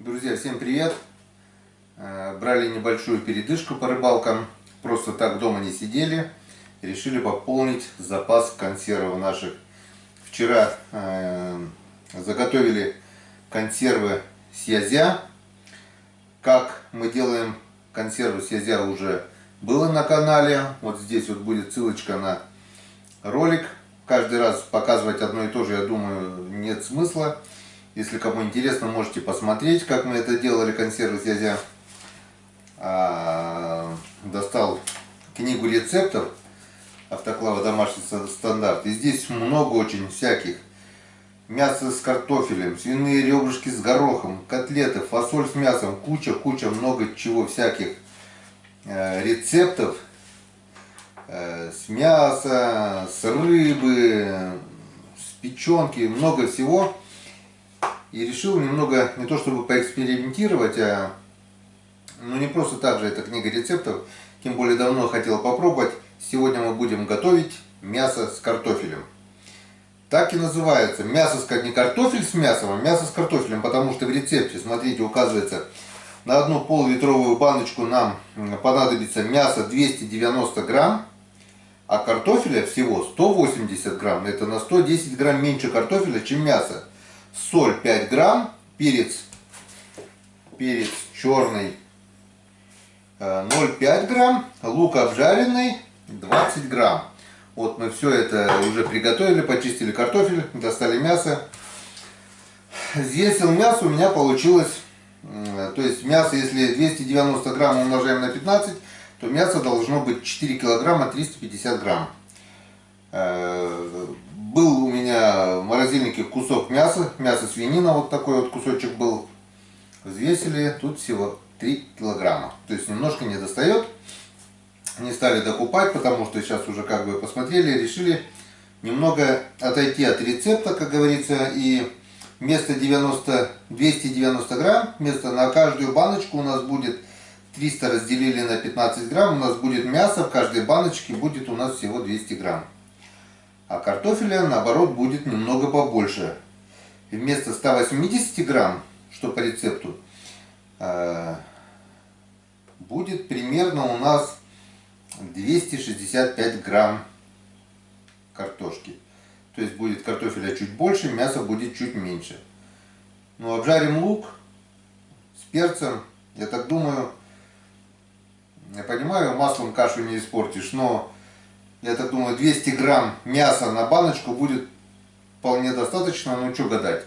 Друзья, всем привет! Брали небольшую передышку по рыбалкам. Просто так дома не сидели. Решили пополнить запас консервов наших. Вчера заготовили консервы сязя. Как мы делаем консервы сязя, уже было на канале. Вот здесь вот будет ссылочка на ролик. Каждый раз показывать одно и то же, я думаю, нет смысла. Если кому интересно, можете посмотреть, как мы это делали, консервы сязя. Достал книгу рецептов Автоклава «Домашний стандарт». И здесь много очень всяких. Мясо с картофелем, свиные ребрышки с горохом, котлеты, фасоль с мясом. Куча, много чего всяких рецептов. С мяса, с рыбы, с печенки, много всего. И решил немного, не то чтобы поэкспериментировать, ну не просто так же, это книга рецептов, тем более давно хотел попробовать. Сегодня мы будем готовить мясо с картофелем. Так и называется, не картофель с мясом, а мясо с картофелем, потому что в рецепте, смотрите, указывается, на одну пол-литровую баночку нам понадобится мясо 290 грамм, а картофеля всего 180 грамм. Это на 110 грамм меньше картофеля, чем мясо. Соль 5 грамм, перец черный 0,5 грамм, лук обжаренный 20 грамм. Вот мы все это уже приготовили, почистили картофель, достали мясо. Взвесил мясо, у меня получилось, то есть мясо, если 290 грамм умножаем на 15, то мясо должно быть 4 килограмма 350 грамм. Был у меня в морозильнике кусок мяса, мясо свинина, вот такой вот кусочек был. Взвесили, тут всего 3 килограмма. То есть немножко не достает. Не стали докупать, потому что сейчас уже как бы посмотрели, решили немного отойти от рецепта, как говорится. И вместо 290 грамм, вместо на каждую баночку у нас будет 300 разделили на 15 грамм, у нас будет мясо, в каждой баночке будет у нас всего 200 грамм. А картофеля, наоборот, будет немного побольше. И вместо 180 грамм, что по рецепту, будет примерно у нас 265 грамм картошки. То есть будет картофеля чуть больше, мяса будет чуть меньше. Ну, обжарим лук с перцем. Я так думаю, я понимаю, маслом кашу не испортишь, но я так думаю, 200 грамм мяса на баночку будет вполне достаточно. Ну, что гадать.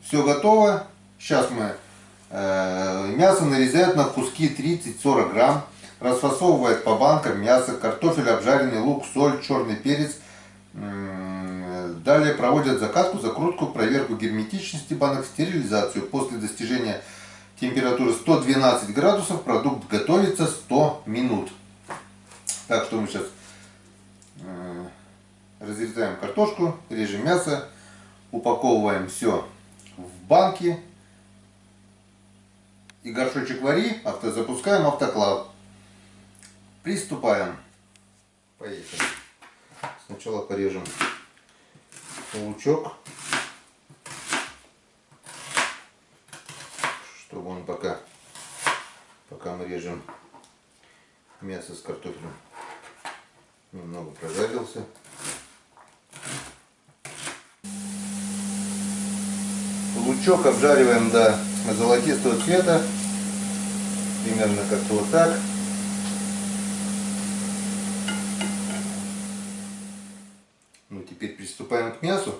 Все готово. Сейчас мы мясо нарезают на куски 30-40 грамм. Расфасовывает по банкам мясо, картофель обжаренный, лук, соль, черный перец. Далее проводят закатку, закрутку, проверку герметичности банок, стерилизацию. После достижения температуры 112 градусов продукт готовится 100 минут. Так что мы сейчас разрезаем картошку, режем мясо, упаковываем все в банки. И горшочек вари, запускаем автоклав. Приступаем. Поехали. Сначала порежем лучок, чтобы он пока мы режем мясо с картофелем, немного прожарился. Лучок обжариваем до золотистого цвета, примерно как-то вот так. Ну, теперь приступаем к мясу.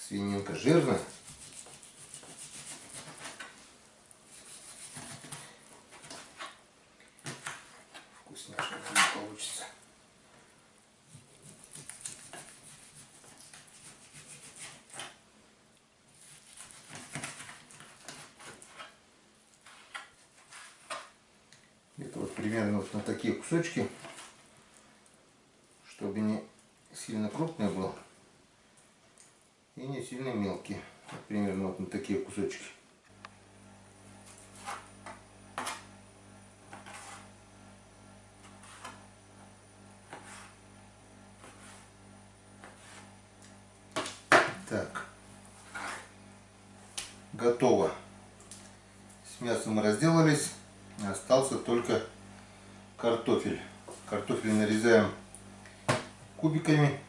Свининка жирная. Вкусняшка получится. Это вот примерно вот на такие кусочки, чтобы не сильно крупный был и не сильно мелкий. Вот примерно вот на такие кусочки. готово. С мясом мы разделались. Остался только картофель. Картофель нарезаем кубиками.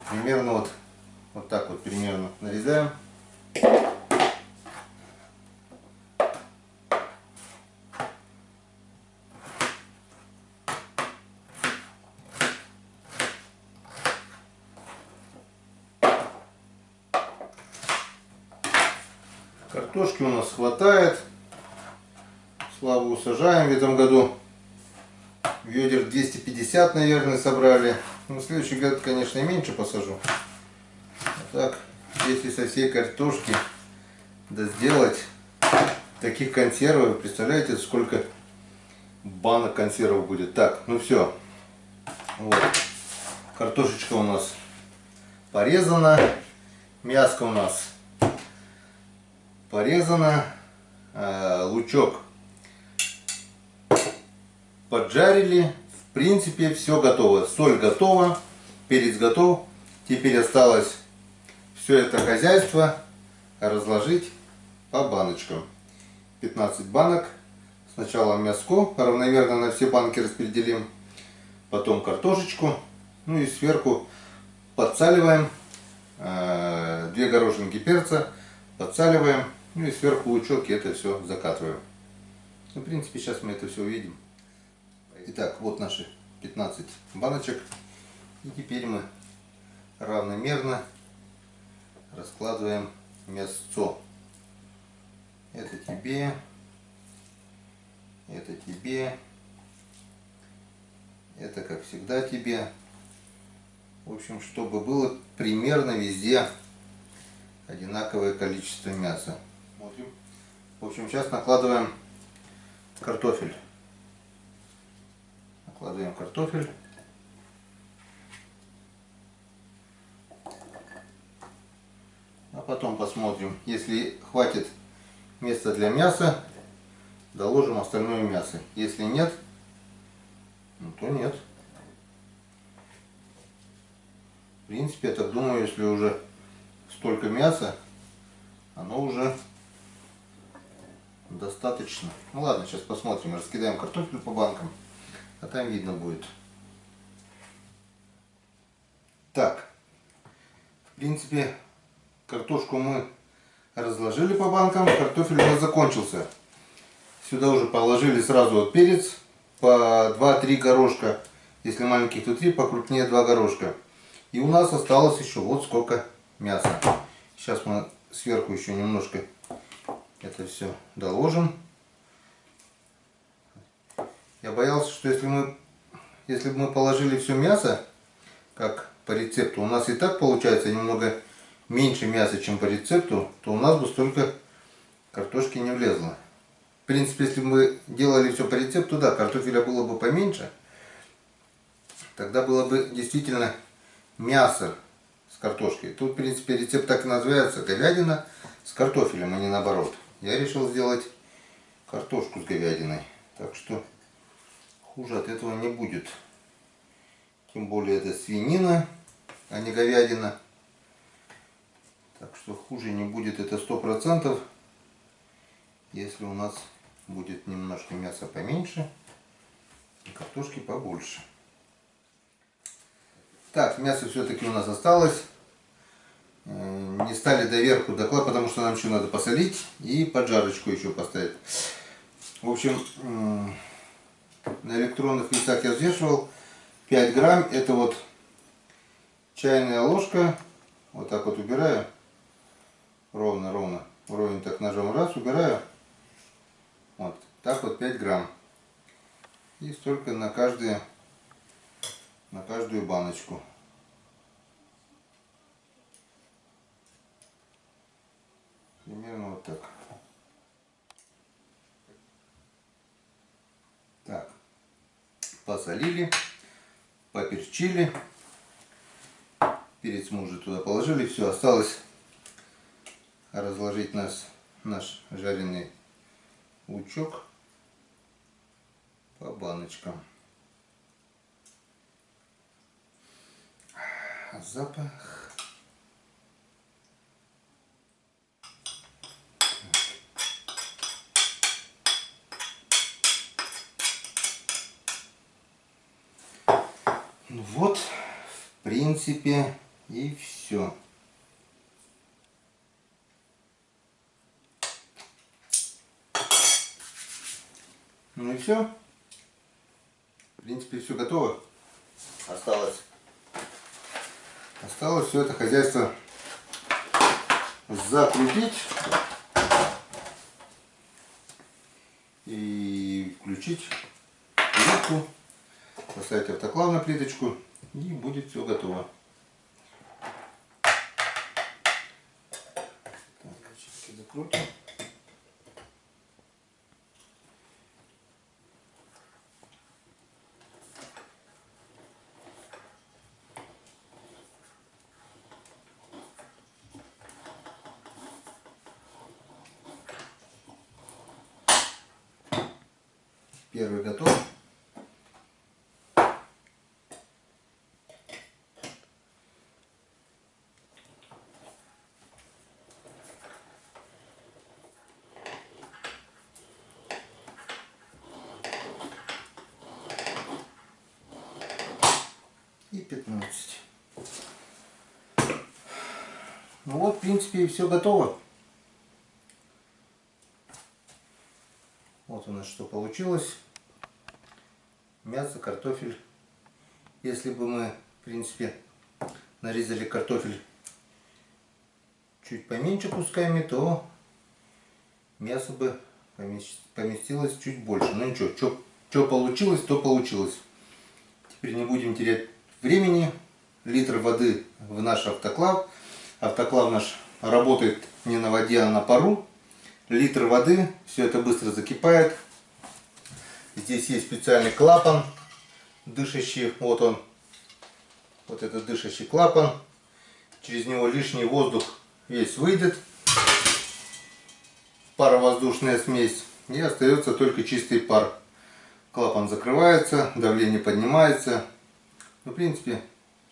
Примерно вот так вот примерно нарезаем. Картошки у нас хватает. Славу сажаем в этом году. Ведер 250, наверное, собрали. Ну, в следующий год, конечно, и меньше посажу. А так, если со всей картошки сделать таких консервов, представляете, сколько банок консервов будет. Так, ну все. Вот. Картошечка у нас порезана. Мяско у нас порезано. Лучок поджарили. В принципе, все готово. Соль готова, перец готов. Теперь осталось все это хозяйство разложить по баночкам. 15 банок. Сначала мяско равномерно на все банки распределим. Потом картошечку. Ну и сверху подсаливаем. 2 горошинки перца. Подсаливаем. Ну и сверху лучок, и это все закатываем. Ну, в принципе, сейчас мы это все увидим. Итак, вот наши 15 баночек. И теперь мы равномерно раскладываем мясцо. Это тебе, это тебе, это, как всегда, тебе. В общем, чтобы было примерно везде одинаковое количество мяса. Смотрим. В общем, сейчас накладываем картофель. Накладываем картофель. А потом посмотрим. Если хватит места для мяса, доложим остальное мясо. Если нет, ну то нет. В принципе, я так думаю, если уже столько мяса, оно уже достаточно. Ну ладно, сейчас посмотрим. Раскидаем картофель по банкам, а там видно будет. Так, в принципе, картошку мы разложили по банкам, картофель у нас закончился. Сюда уже положили сразу вот перец по 2-3 горошка. Если маленьких, то 3, покрупнее 2 горошка. И у нас осталось еще вот сколько мяса. Сейчас мы сверху еще немножко это все доложим. Я боялся, что если бы мы положили все мясо, как по рецепту, у нас и так получается немного меньше мяса, чем по рецепту, то у нас бы столько картошки не влезло. В принципе, если бы мы делали все по рецепту, да, картофеля было бы поменьше, тогда было бы действительно мясо с картошкой. Тут, в принципе, рецепт так и называется: говядина с картофелем, а не наоборот. Я решил сделать картошку с говядиной, так что хуже от этого не будет. Тем более это свинина, а не говядина. Так что хуже не будет, это 100%. Если у нас будет немножко мяса поменьше и картошки побольше. Так, мясо все-таки у нас осталось. Не стали доверху докладывать, потому что нам еще надо посолить и поджарочку еще поставить. В общем, на электронных весах я взвешивал 5 грамм. Это вот чайная ложка. Вот так вот убираю. Ровно. Вровень так ножом раз убираю. Вот так вот 5 грамм. И столько на каждую баночку. Примерно вот так. Так. Посолили. Поперчили. Перец мы уже туда положили. Все, осталось разложить наш жареный лучок по баночкам. Запах. Вот, в принципе, и все. Ну и все. В принципе, все готово. Осталось все это хозяйство закрутить и включить плитку, поставить автоклав на плиточку, и будет все готово. Так, закрутим. Первый готов. И 15. Ну вот, в принципе, и все готово. Вот у нас что получилось. Мясо, картофель. Если бы мы, в принципе, нарезали картофель чуть поменьше кусками, то мясо бы поместилось чуть больше. Ну ничего, что получилось, то получилось. Теперь не будем терять времени. Литр воды в наш автоклав. Автоклав наш работает не на воде, а на пару. Литр воды, все это быстро закипает. Здесь есть специальный клапан дышащий, вот он, вот этот дышащий клапан. Через него лишний воздух весь выйдет, паровоздушная смесь, и остается только чистый пар. Клапан закрывается, давление поднимается. Ну, в принципе,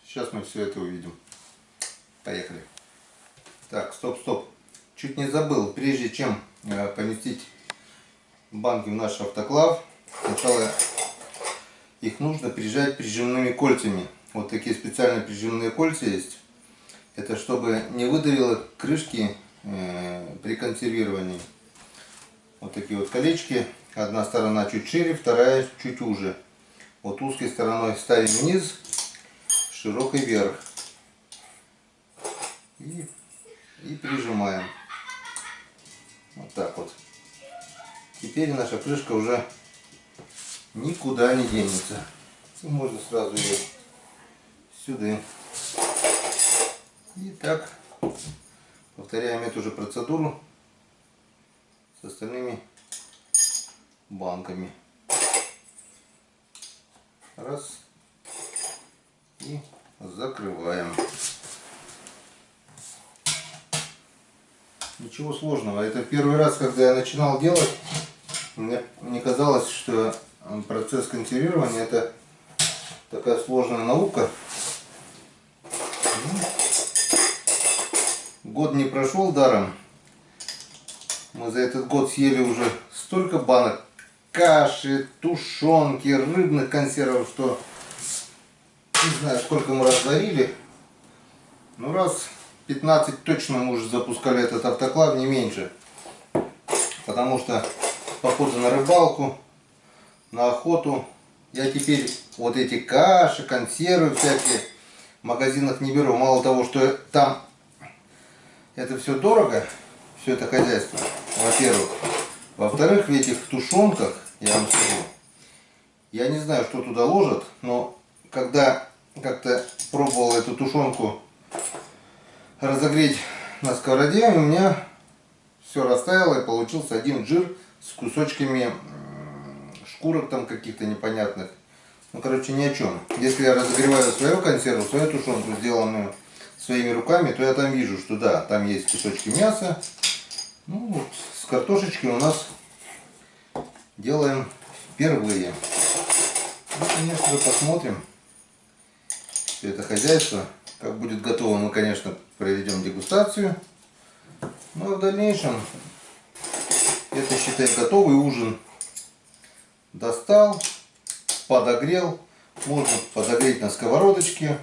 сейчас мы все это увидим. Поехали. Так, стоп. Чуть не забыл, прежде чем поместить банки в наш автоклав, сначала их нужно прижать прижимными кольцами. Вот такие специальные прижимные кольца есть. Это чтобы не выдавило крышки при консервировании. Вот такие вот колечки. Одна сторона чуть шире, вторая чуть уже. Вот узкой стороной ставим вниз, широкой вверх. И прижимаем. Вот так вот. Теперь наша крышка уже никуда не денется. И можно сразу ее сюда. И так повторяем эту же процедуру с остальными банками. Раз. И закрываем. Ничего сложного. Это первый раз, когда я начинал делать, мне казалось, что процесс консервирования это такая сложная наука. Год не прошел даром. Мы за этот год съели уже столько банок каши, тушенки, рыбных консервов, что не знаю, сколько мы раз варили. Ну, раз 15 точно мы уже запускали этот автоклав, не меньше. Потому что походы на рыбалку, на охоту, я теперь вот эти каши, консервы всякие в магазинах не беру. Мало того, что там это все дорого, все это хозяйство, во-первых. Во-вторых, в этих тушенках, я вам скажу, я не знаю, что туда ложат, но когда как-то пробовал эту тушенку разогреть на сковороде, у меня все растаяло и получился один жир с кусочками шкурок там каких-то непонятных. Ну, короче, ни о чем. Если я разогреваю свою консерву, свою тушенку, сделанную своими руками, то я там вижу, что да, там есть кусочки мяса. Ну, вот с картошечкой у нас делаем впервые. Ну, конечно, посмотрим все это хозяйство. Как будет готово, мы, конечно, проведем дегустацию. Ну, а в дальнейшем это, считай, готовый ужин. Достал, подогрел. Можно подогреть на сковородочке,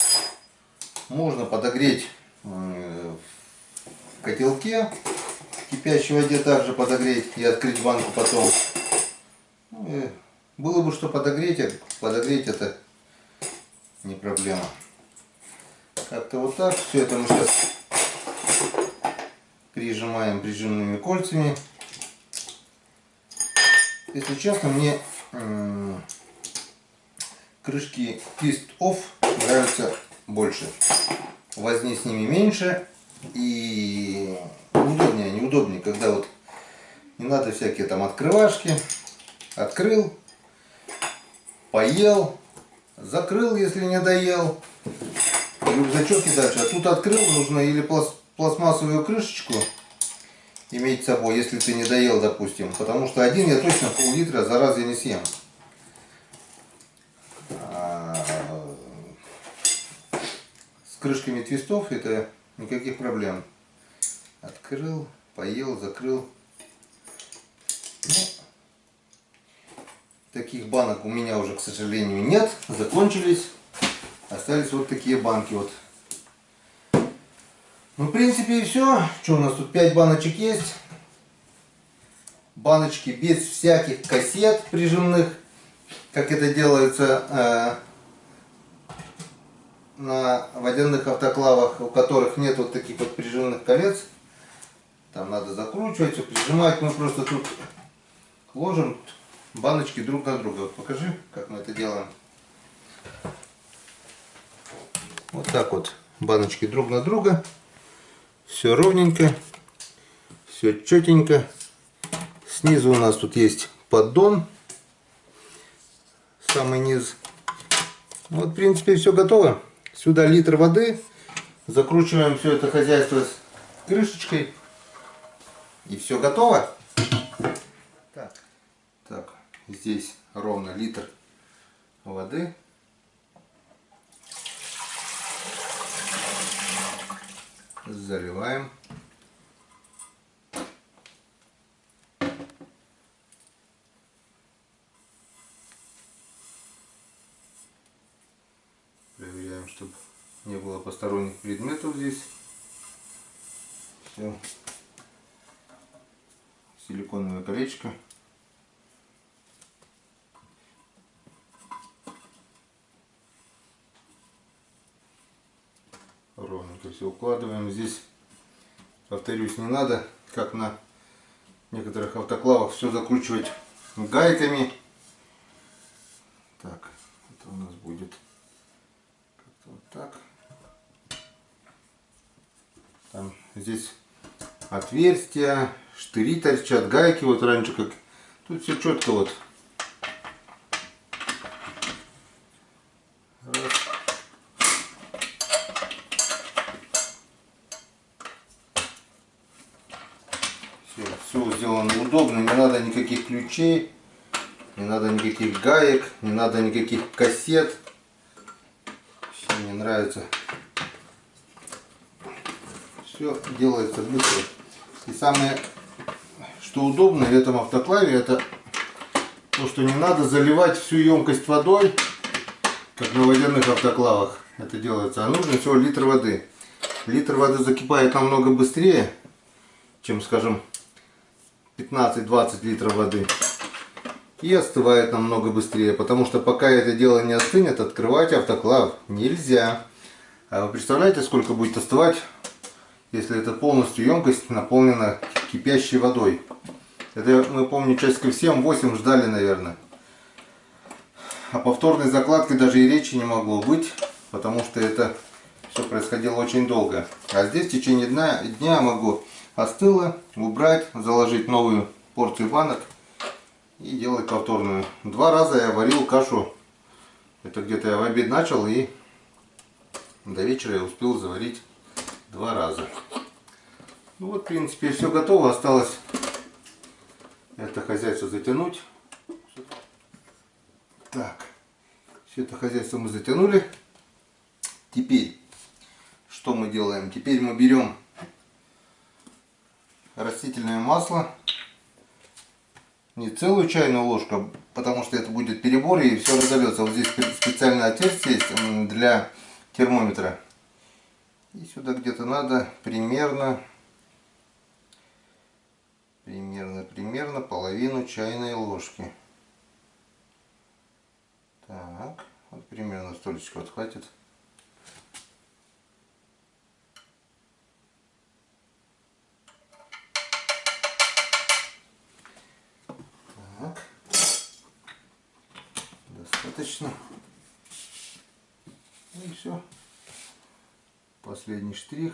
можно подогреть в котелке, в кипящей воде также подогреть и открыть банку потом. Было бы что подогреть это не проблема. Как-то вот так. Все это мы сейчас прижимаем прижимными кольцами. Если честно, мне крышки Twist Off нравятся больше. Возни с ними меньше и неудобнее, когда вот не надо всякие там открывашки. Открыл, поел, закрыл, если не доел, рюкзачок и дальше. А тут открыл, нужно или пластмассовую крышечку иметь с собой, если ты не доел, допустим. Потому что один я точно пол-литра за раз я не съем. С крышками твистов это никаких проблем. Открыл, поел, закрыл. Ну, таких банок у меня уже, к сожалению, нет. Закончились. Остались вот такие банки вот. Ну, в принципе, и все. Что у нас тут? 5 баночек есть. Баночки без всяких кассет прижимных, как это делается на водяных автоклавах, у которых нет вот таких вот прижимных колец. Там надо закручивать, все прижимать. Мы просто тут ложим баночки друг на друга. Вот покажи, как мы это делаем. Вот так вот баночки друг на друга. Все ровненько, все четенько. Снизу у нас тут есть поддон, самый низ. Вот, в принципе, все готово. Сюда литр воды. Закручиваем все это хозяйство с крышечкой. И все готово. Так, здесь ровно литр воды. Заливаем. Проверяем, чтобы не было посторонних предметов здесь. Все. Силиконовое колечко. Ровненько все укладываем. Здесь, повторюсь, не надо, как на некоторых автоклавах, все закручивать гайками. Так, это у нас будет как-то вот так. Там, здесь отверстия, штыри торчат, гайки, вот раньше как. Тут все четко вот. Раз. Все сделано удобно, не надо никаких ключей, не надо никаких гаек, не надо никаких кассет. Все мне нравится. Все делается быстро. И самое, что удобно в этом автоклаве, это то, что не надо заливать всю емкость водой, как на водяных автоклавах это делается, а нужно всего литр воды. Литр воды закипает намного быстрее, чем, скажем, 15-20 литров воды. И остывает намного быстрее, потому что пока это дело не остынет, открывать автоклав нельзя. А вы представляете, сколько будет остывать, если это полностью емкость наполнена кипящей водой? Это мы, помню, часиков 7-8 ждали, наверное. О повторной закладке даже и речи не могло быть, потому что это все происходило очень долго. А здесь в течение дня могу остыло, убрать, заложить новую порцию банок и делать повторную. 2 раза я варил кашу. Это где-то я в обед начал, и до вечера я успел заварить 2 раза. Ну вот, в принципе, все готово. Осталось это хозяйство затянуть. Так, все это хозяйство мы затянули. Теперь, что мы делаем? Теперь мы берем растительное масло, не целую чайную ложку, потому что это будет перебор и все разольется. Вот здесь специальное отверстие есть для термометра. И сюда где-то надо примерно половину чайной ложки. Так, вот примерно столечко вот хватит. Так, достаточно. И все. Последний штрих.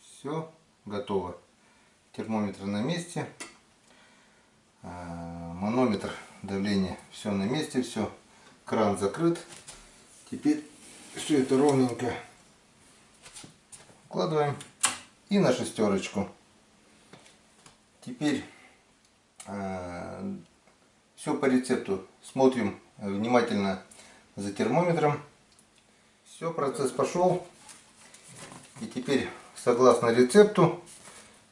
Все, готово. Термометр на месте. Манометр, давление, все на месте, все. Кран закрыт. Теперь все это ровненько укладываем и на шестерочку. Теперь все по рецепту. Смотрим внимательно за термометром. Все, процесс пошел. И теперь, согласно рецепту,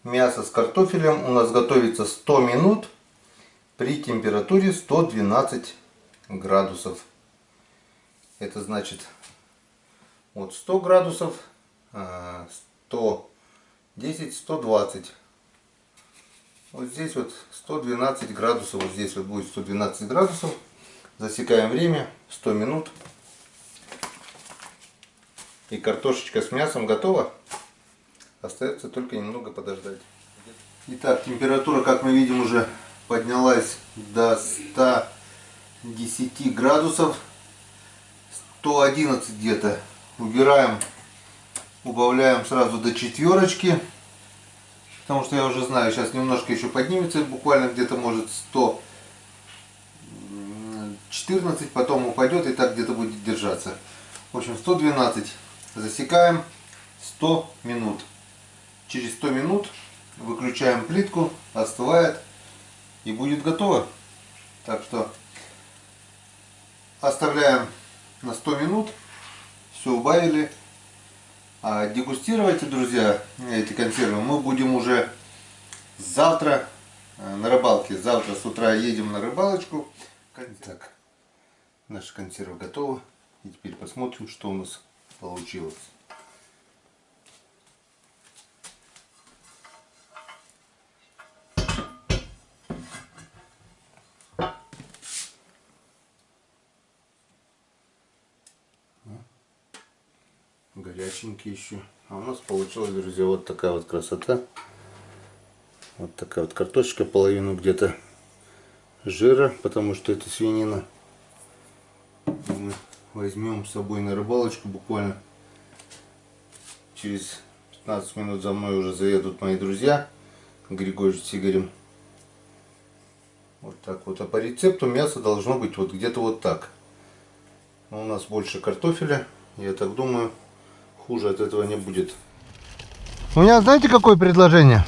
мясо с картофелем у нас готовится 100 минут при температуре 112 градусов. Это значит от 100 градусов 110, 120. Вот здесь вот 112 градусов. Вот здесь вот будет 112 градусов. Засекаем время 100 минут. И картошечка с мясом готова. Остается только немного подождать. Итак, температура, как мы видим, уже поднялась до 110 градусов. 111 где-то. Убираем, убавляем сразу до четверочки. Потому что я уже знаю, сейчас немножко еще поднимется. Буквально где-то может 114, потом упадет и так где-то будет держаться. В общем, 112. Засекаем 100 минут. Через 100 минут выключаем плитку, остывает и будет готово. Так что оставляем на 100 минут. Все убавили. А дегустировать, друзья, эти консервы мы будем уже завтра на рыбалке. Завтра с утра едем на рыбалочку. Так, наши консервы готовы. И теперь посмотрим, что у нас получилось. Горяченькие еще. А у нас получилась, друзья, вот такая вот красота. Вот такая вот картошечка, половину где-то жира, потому что это свинина. Мы возьмем с собой на рыбалочку. Буквально через 15 минут за мной уже заедут мои друзья Григорий с Игорем. Вот так вот. А по рецепту мясо должно быть вот где-то вот так. Но у нас больше картофеля. Я так думаю, хуже от этого не будет. У меня, знаете, какое предложение?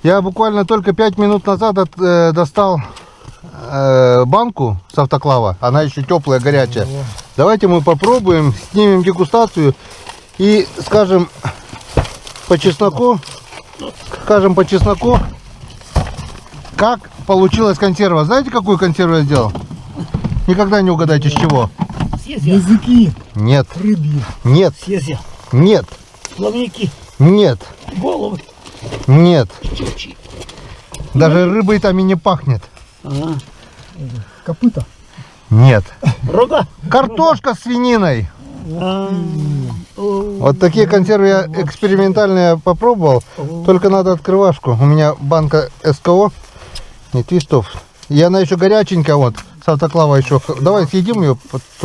Я буквально только 5 минут назад достал банку с автоклава. Она еще теплая, горячая. Давайте мы попробуем, снимем дегустацию и скажем по чесноку, как получилась консерва. Знаете, какую консерву я сделал? Никогда не угадайте, с чего. Языки. Нет. Рыбьи. Нет. Сеся. Нет. Плавники. Нет. Головы. Нет. Чучи. Даже рыбой там и не пахнет. Ага. Копыта. Нет. Рога. Картошка с свининой. Вот такие консервы я экспериментальные попробовал. Только надо открывашку. У меня банка СКО. Не твистов. И она еще горяченькая, вот. С автоклава еще. Давай съедим ее,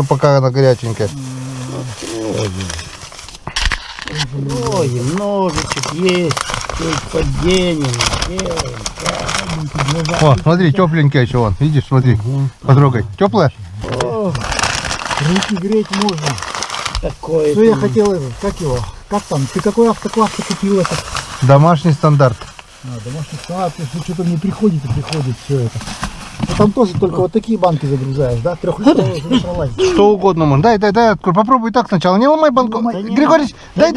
пока она горяченькая. Ой, ножичек есть. Подденем. О, смотри, тепленькая еще вон. Видишь, смотри. Потрогай. Теплая? Руки греть можно. Такое. Что я хотел, как его? Как там? Ты какой автоклав ты купил это? Домашний стандарт. Домашний стандарт, если что-то не приходит, и приходит все это. Ну, там тоже только вот такие банки загружаешь, да? 3-литровые пролазит. Что угодно можно. Дай, открой. Попробуй так сначала. Не ломай банку. Григорий, дай.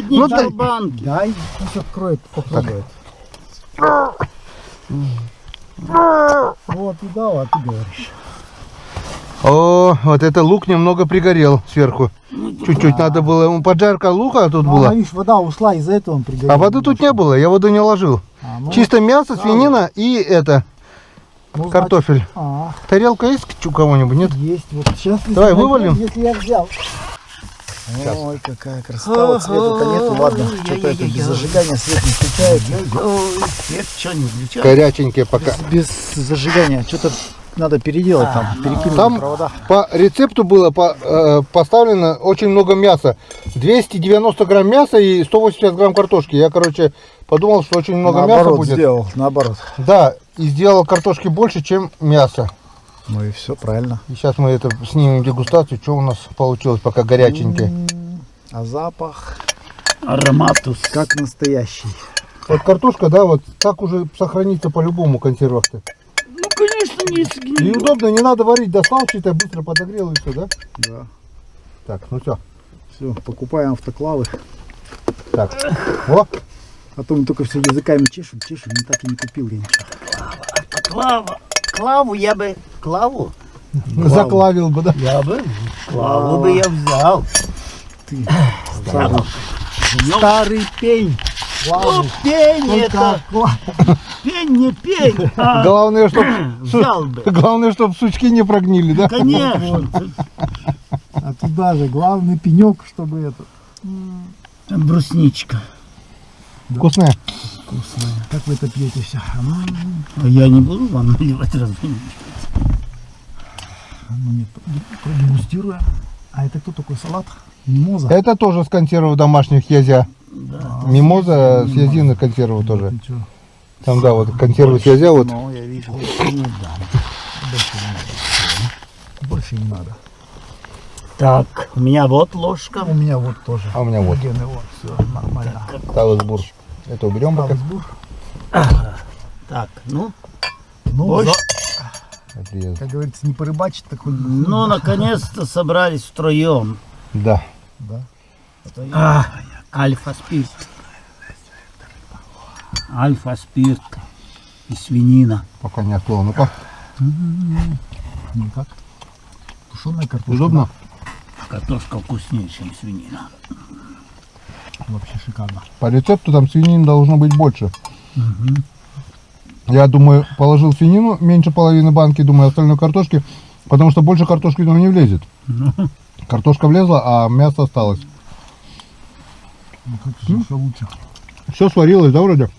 Ну, дай, пусть откроет, попробует. Вот, видал, а ты говоришь. О, вот это лук немного пригорел сверху. Чуть-чуть надо было, ему поджарка лука тут Ну, была. видишь, вода ушла, из-за этого он пригорел. А воды тут не было, я воду не ложил. А, ну, Чисто мясо, свинина и это, ну, картофель. значит, а, Тарелка есть у кого-нибудь, нет? есть. Вот сейчас. Давай, вывалим. Если я взял. Ой, какая красота. Вот света-то нету, ладно. Что-то это без зажигания свет не включается. Ой, свет что не включает? Горяченькие пока. Без зажигания. Что-то надо переделать там, перекинуть Там провода. по рецепту было поставлено очень много мяса. 290 грамм мяса и 180 грамм картошки. Я, короче, подумал, что очень много мяса Наоборот будет. сделал, наоборот. Да, и сделал картошки больше, чем мяса. Ну и все, правильно. И сейчас мы это снимем дегустацию, что у нас получилось, пока горяченькие. А запах Ароматус. как настоящий. Вот картошка, да, вот так уже сохранится по-любому в консервах-то. Ну, конечно, не И сгниет. удобно, не надо варить, достал, считай, быстро подогрел и все, да? Да. Так, ну все. Все, покупаем автоклавы. Так, о, А то мы только все языками чешем, не так и не купил я ничего. Клава. Клаву я бы... Клаву? заклавил бы, да? Я бы... Клаву бы я взял. Ты старый пень. Ну, Главный. пень Только это... клав- Пень не пень, а Главное, чтоб, взял бы. главное, чтоб сучки не прогнили, да? Конечно. А туда же главный пенек, чтобы это Брусничка. Вкусная. вкусное. Как вы это пьете все? А я не буду вам наливать разве? Ну нет, продегустируем. А это кто такой салат? Мимоза. Это тоже с консервов домашних язя. Да. Мимоза с язины консервы тоже. Ты чё? Там, да, вот консервы с язя, вот. Ну, я вижу. Не дам. Больше не надо. Так, у меня вот ложка. У меня вот тоже. А у меня вот. Гены, вот, все нормально. Талисбур. Это уберем пока. Салзбург. Так, ну, Ну, больше. Отрезать. как говорится, не порыбачить, так хоть Ну, наконец-то собрались втроем. Да. да. Альфа-спирт. Альфа-спирт и свинина. Пока не остыло. Ну-ка. Никак. Тушеная картошка. Удобно? Картошка вкуснее, чем свинина. да? Вообще шикарно. По рецепту там свинины должно быть больше. Я думаю, положил свинину, меньше половины банки, думаю, остальной картошки, потому что больше картошки туда не влезет. Картошка влезла, а мясо осталось. Ну как же все лучше. Все сварилось, да, вроде?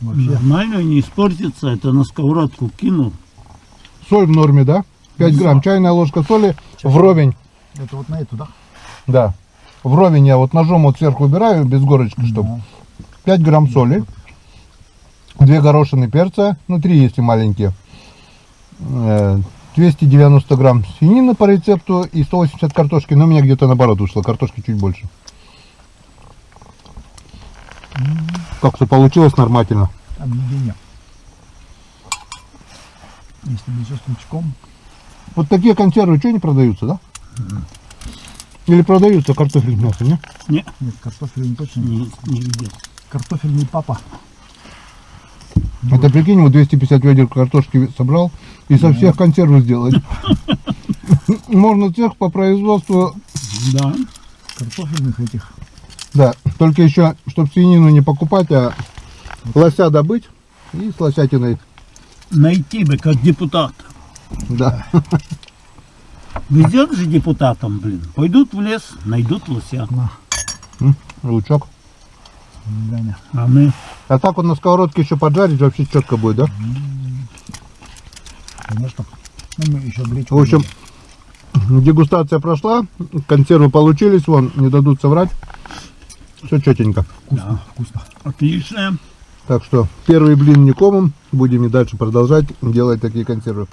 Вообще. Нормально не испортится, это на сковородку кинул. Соль в норме, да? 5 грамм. Чайная ложка соли вровень. Это вот на эту, да? Да. Вровень я вот ножом вот сверху убираю, без горочки, чтобы. Ну, 5 грамм соли. 2 горошины перца, ну 3 если маленькие. 290 грамм свинины по рецепту и 180 картошки. Но у меня где-то наоборот вышло, картошки чуть больше. Как-то получилось нормально. объедение. Если бы еще с лучком. Вот такие консервы что не продаются, да? Или продаются картофель с мясом, не? Не, Нет, картофельный точно нет. не видел. Картофельный папа. Это прикинь, вот 250 ведер картошки собрал и со всех консервы сделать. Можно цех по производству, Да. Картофельных этих. да, только еще, чтобы свинину не покупать, а лося добыть и с лосятиной, Найти бы, как депутат. да. Везет же депутатам, блин. Пойдут в лес, найдут лося. Лучок. Гляня. А мы... А так вот на сковородке еще поджарить вообще четко будет, да? Конечно. Ну, мы еще гречку. В общем, дегустация прошла, консервы получились, вон, не дадут соврать. Все четенько. Да. Вкусно. Отлично. Так что первый блин не комом, будем и дальше продолжать делать такие консервы.